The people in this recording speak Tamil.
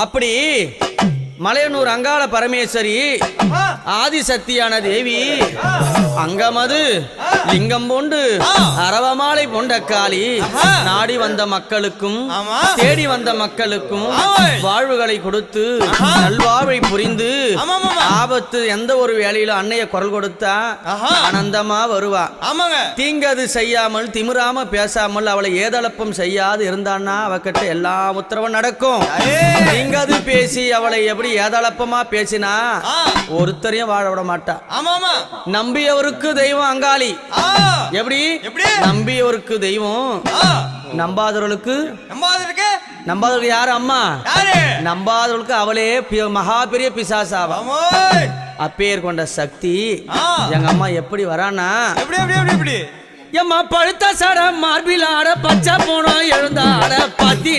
அப்படி மலையனூர் அங்காள பரமேஸ்வரி ஆதிசக்தியான தேவி அங்கமது லிங்கம் போண்டு அரவமாலை போண்ட காளி நாடி வந்த மக்களுக்கும் தேடி வந்த மக்களுக்கும் வாழ்வுகளை கொடுத்து நல்வாழ்வை புரிந்து ஆபத்து எந்த ஒரு வேலையில அன்னைய குரல் கொடுத்தா ஆனந்தமா வருவா. தீங்கது செய்யாமல் திமிராம பேசாமல் அவளை ஏதளப்பம் செய்யாது இருந்தான்னா அவகிட்ட எல்லா உத்தரவும் நடக்கும். தீங்கது பேசி அவளை எப்படி ஏதளப்பமா பேசினா ஒருத்தரையும் வாழ விட மாட்டா. நம்பியவருக்கு தெய்வம் அங்காளி. எப்படி நம்பியவருக்கு தெய்வம், நம்பாதவர்களுக்கு யாரு அம்மா? நம்பாதவர்களுக்கு அவளே மகா பெரிய பிசாசாவா. அப்பேர் கொண்ட சக்தி எங்க அம்மா எப்படி வரானா, எம்மா பழுத்த சட மார்பில் ஆட பச்சை போனோம் எழுந்தாட பத்தி